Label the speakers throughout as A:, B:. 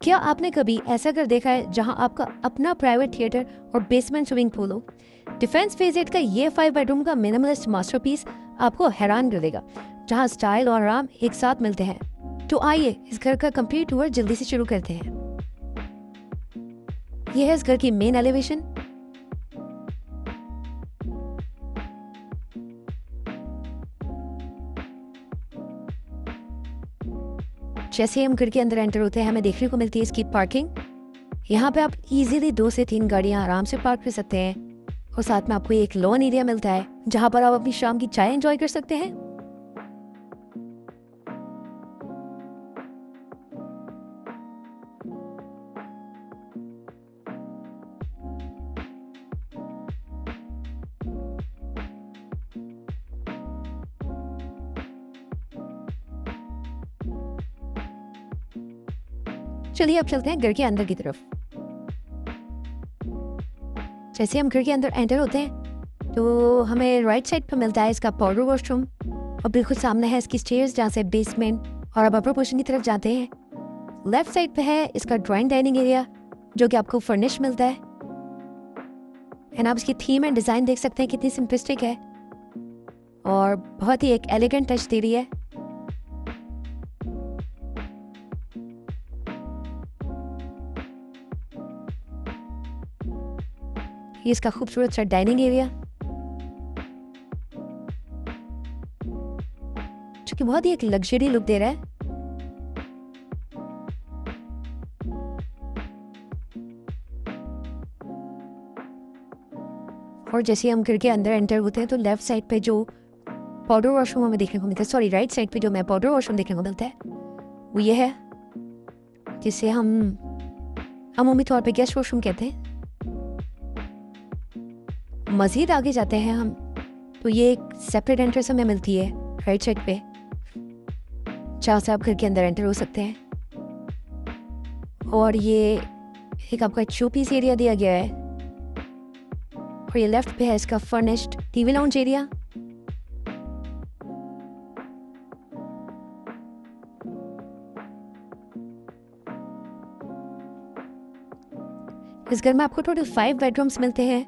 A: क्या आपने कभी ऐसा घर देखा है जहां आपका अपना प्राइवेट थिएटर और बेसमेंट स्विमिंग पूल हो? डिफेंस फेज 8 का ये 5 बेडरूम का मिनिमलिस्ट मास्टरपीस आपको हैरान कर देगा, जहां स्टाइल और आराम एक साथ मिलते हैं। तो आइए इस घर का कंप्लीट टूर जल्दी से शुरू करते हैं। यह है इस घर की मेन एलिवेशन। जैसे हम घर के अंदर एंटर होते हैं, हमें देखने को मिलती है इसकी पार्किंग। यहाँ पे आप इजीली 2 से 3 गाड़ियां आराम से पार्क कर सकते हैं और साथ में आपको एक लॉन एरिया मिलता है जहां पर आप अपनी शाम की चाय एंजॉय कर सकते हैं। चलिए अब चलते हैं घर के अंदर की तरफ। जैसे हम घर के अंदर एंटर होते हैं तो हमें राइट साइड पर मिलता है इसका पाउडर वॉशरूम और बिल्कुल सामने है इसकी स्टेयर्स जहाँ से बेसमेंट और अब अपर पोर्शन की तरफ जाते हैं। लेफ्ट साइड पे है इसका ड्राइंग डाइनिंग एरिया जो कि आपको फर्निश मिलता है। एंड आप इसकी थीम एंड डिज़ाइन देख सकते हैं कितनी सिंपलिस्टिक है और बहुत ही एक एलिगेंट टच दे रही है। ये इसका खूबसूरत सा डाइनिंग एरिया जो कि बहुत ही एक लग्जरी लुक दे रहा है। और जैसे हम घर के अंदर एंटर होते हैं तो लेफ्ट साइड पे जो पाउडर वॉशरूम हमें देखने को मिलता है, सॉरी राइट साइड पे जो हमें पाउडर वॉशरूम देखने को मिलता है वो ये है जिसे हम अमूमी तौर पे गेस्ट वॉशरूम कहते हैं। मज़ीद आगे जाते हैं हम तो ये एक सेपरेट एंट्रेंस हमें मिलती है राइट साइड पे जहाँ से आप घर के अंदर एंटर हो सकते हैं। और ये एक आपका शो पीस एरिया दिया गया है और ये लेफ्ट पे है इसका फर्निश्ड टीवी लाउंज एरिया। इस घर में आपको टोटल 5 बेडरूम्स मिलते हैं।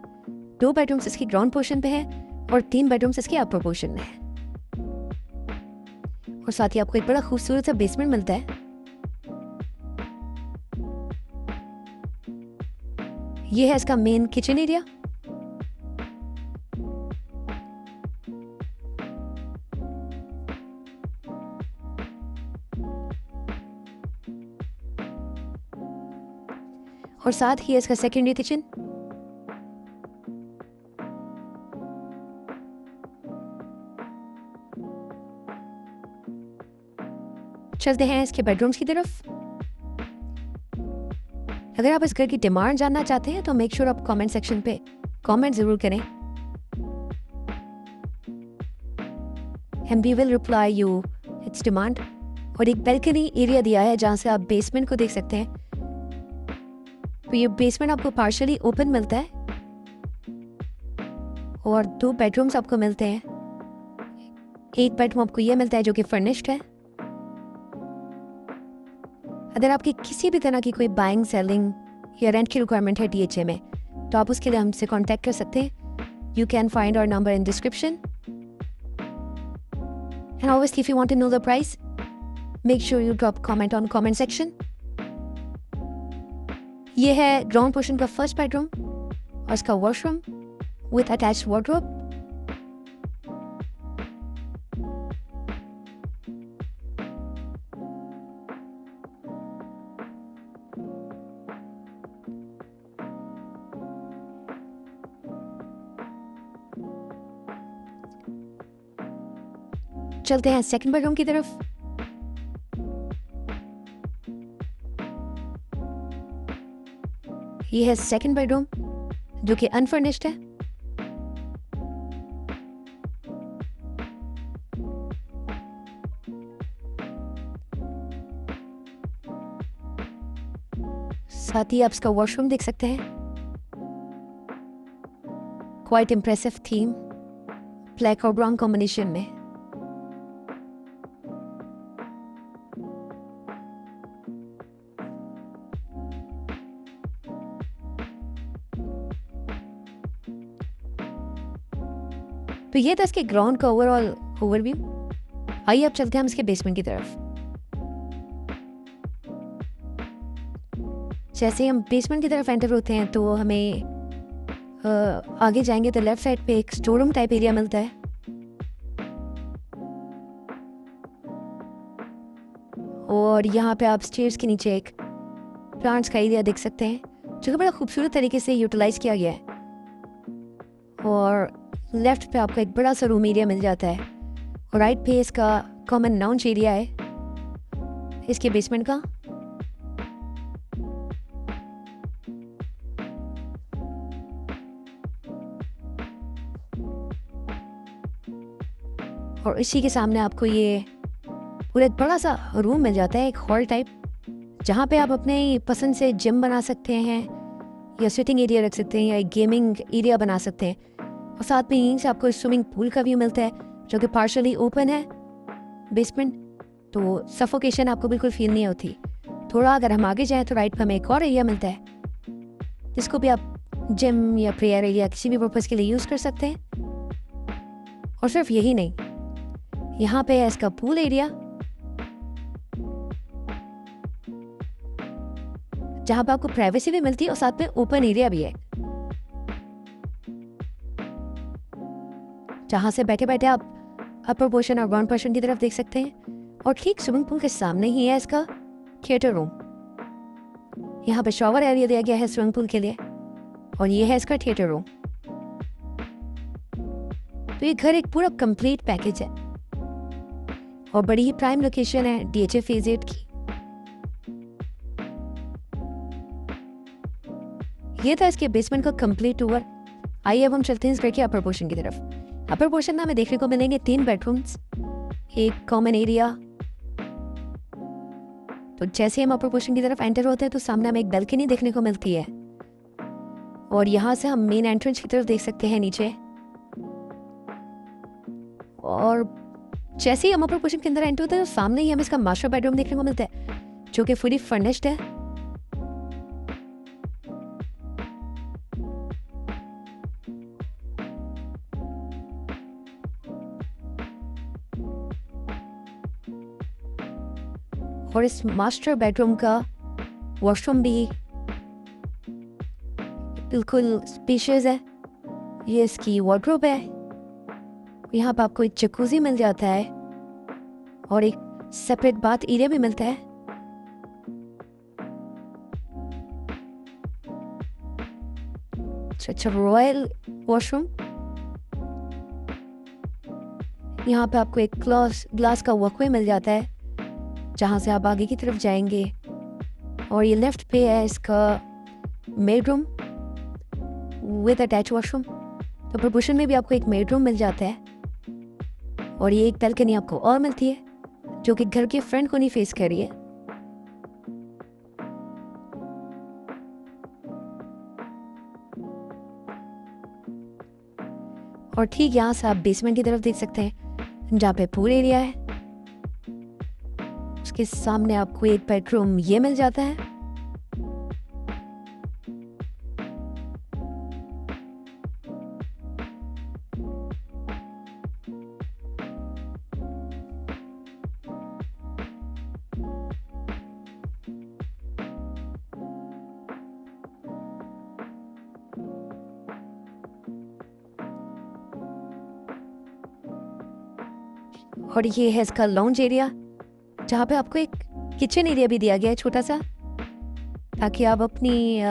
A: 2 बेडरूम्स इसकी ग्राउंड पोर्शन पे है और 3 बेडरूम्स इसके अपर पोर्शन में है और साथ ही आपको एक बड़ा खूबसूरत सा बेसमेंट मिलता है। ये है इसका मेन किचन एरिया। और साथ ही है इसका सेकेंडरी किचन। चलते हैं इसके बेडरूम्स की तरफ। अगर आप इस घर की डिमांड जानना चाहते हैं तो मेक श्योर आप कमेंट सेक्शन पे कमेंट जरूर करें and we will reply you its demand। और एक बैल्कनी एरिया दिया है जहां से आप बेसमेंट को देख सकते हैं। तो ये बेसमेंट आपको पार्शियली ओपन मिलता है और 2 बेडरूम्स आपको मिलते हैं। एक बेडरूम आपको ये मिलता है जो कि फर्निश्ड है। अगर आपकी किसी भी तरह की कोई बाइंग सेलिंग या रेंट की रिक्वायरमेंट है डीएचए में तो आप उसके लिए हमसे कांटेक्ट कर सकते हैं। You can find our number in description and obviously if you want to know the price make sure you drop comment on comment section. ये है ग्राउंड पोर्शन का फर्स्ट बेडरूम और इसका वॉशरूम विथ अटैच्ड वार्डरोब। चलते हैं second bedroom की तरफ। ये है सेकंड बेडरूम जो कि अनफर्निश्ड है। साथ ही आप इसका वॉशरूम देख सकते हैं। क्वाइट इम्प्रेसिव थीम ब्लैक और ब्राउन कॉम्बिनेशन में। तो ये था इसके ग्राउंड का ओवरऑल ओवरव्यू। आइए अब चलते हैं हम इसके बेसमेंट की तरफ। जैसे ही हम बेसमेंट की तरफ एंटर होते हैं तो हमें आगे जाएंगे तो लेफ्ट साइड पे एक स्टोर रूम टाइप एरिया मिलता है, और यहाँ पे आप स्टेयर्स के नीचे एक प्लांट्स का एरिया देख सकते हैं जो कि बड़ा खूबसूरत तरीके से यूटिलाइज किया गया है। और लेफ्ट पे आपको एक बड़ा सा रूम एरिया मिल जाता है, और राइट पे इसका कॉमन लाउंज एरिया है इसके बेसमेंट का। और इसी के सामने आपको ये पूरा एक बड़ा सा रूम मिल जाता है, एक हॉल टाइप, जहाँ पे आप अपने पसंद से जिम बना सकते हैं या सिटिंग एरिया रख सकते हैं या एक गेमिंग एरिया बना सकते हैं। और साथ में यहीं से आपको स्विमिंग पूल का व्यू मिलता है जो कि पार्शली ओपन है बेसमेंट, तो सफोकेशन आपको बिल्कुल फील नहीं होती। थोड़ा अगर हम आगे जाएँ तो राइट पर हमें एक और एरिया मिलता है जिसको भी आप जिम या प्रेयर एरिया किसी भी पर्पज़ के लिए यूज़ कर सकते हैं। और सिर्फ यही नहीं, यहाँ पे है इसका पूल एरिया जहाँ पे आपको प्राइवेसी भी मिलती है और साथ में ओपन एरिया भी है जहाँ से बैठे बैठे आप अपर पोर्शन और ग्राउंड पोर्शन की तरफ देख सकते हैं। और ठीक स्विमिंग पूल के सामने ही है इसका थिएटर रूम। यहाँ पे शॉवर एरिया दिया गया है स्विमिंग पूल के लिए, और ये है इसका थिएटर रूम। तो ये घर एक पूरा कंप्लीट पैकेज है और बड़ी ही प्राइम लोकेशन है DHA फेज 8 की। ये था इसके बेसमेंट का कंप्लीट टूर। आइए अब हम चलते हैं इस घर के अपर पोर्शन की तरफ। अपर पोर्शन में हमें देखने को मिलेंगे 3 बेडरूम्स, एक कॉमन एरिया। तो जैसे हम अपर पोर्शन की तरफ एंटर होते हैं तो सामने हमें एक बैल्कनी देखने को मिलती है, और यहाँ से हम मेन एंट्रेंस की तरफ देख सकते हैं नीचे। और जैसे ही हम अपर पोर्शन के अंदर एंटर होते हैं तो सामने ही हमें इसका मास्टर बेडरूम देखने को मिलता है जो कि फुली फर्निश्ड है। और इस मास्टर बेडरूम का वॉशरूम भी बिल्कुल स्पेशियस है। ये इसकी वार्डरोब है। यहाँ पर आपको एक जकूजी मिल जाता है और एक सेपरेट बाथ एरिया भी मिलता है। अच्छा रॉयल वॉशरूम। यहाँ पे आपको एक ग्लास का वॉकवे मिल जाता है जहाँ से आप आगे की तरफ जाएंगे। और ये लेफ्ट पे है इसका made room with attach washroom. तो प्रपोर्शन में भी आपको एक मेड रूम मिल जाता है, और ये एक बैल्कनी आपको और मिलती है जो कि घर के फ्रंट को नहीं फेस कर रही है। और ठीक यहाँ से आप बेसमेंट की तरफ देख सकते हैं जहाँ पे पूल एरिया है। उसके सामने आपको एक बेडरूम ये मिल जाता है। और ये है इसका लॉन्ज एरिया जहाँ पे आपको एक किचन एरिया भी दिया गया है छोटा सा, ताकि आप अपनी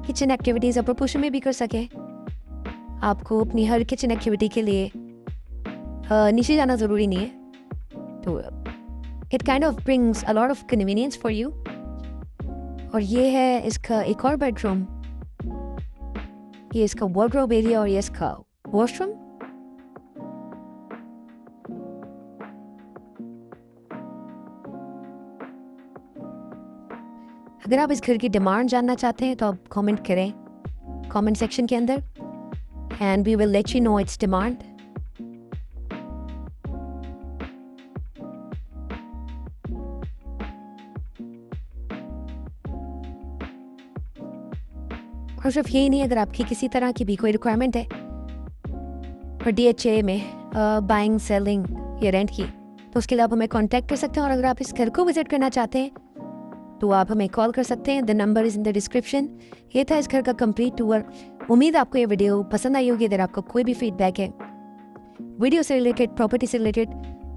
A: किचन एक्टिविटीज अपर पोर्शन में भी कर सके। आपको अपनी हर किचन एक्टिविटी के लिए नीचे जाना ज़रूरी नहीं है, तो it kind of brings a lot of convenience for you. और ये है इसका एक और बेडरूम, ये इसका वार्डरोब एरिया और ये इसका वॉशरूम। अगर आप इस घर की डिमांड जानना चाहते हैं तो आप कमेंट करें कमेंट सेक्शन के अंदर, and we will let you know its demand. और सिर्फ यही नहीं, अगर आपकी किसी तरह की भी कोई रिक्वायरमेंट है और DHA में बाइंग सेलिंग या रेंट की, तो उसके लिए आप हमें कांटेक्ट कर सकते हैं। और अगर आप इस घर को विजिट करना चाहते हैं तो आप हमें कॉल कर सकते हैं। The number is in the description. ये था इस घर का कंप्लीट टूर। उम्मीद आपको ये वीडियो पसंद आई होगी। अगर आपको कोई भी फीडबैक है वीडियो से रिलेटेड, प्रॉपर्टी से रिलेटेड,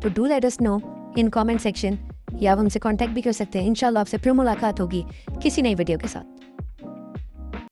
A: तो do let us know in comment section, या आप हमसे कांटेक्ट भी कर सकते हैं। इंशाल्लाह आपसे फिर मुलाकात होगी किसी नई वीडियो के साथ।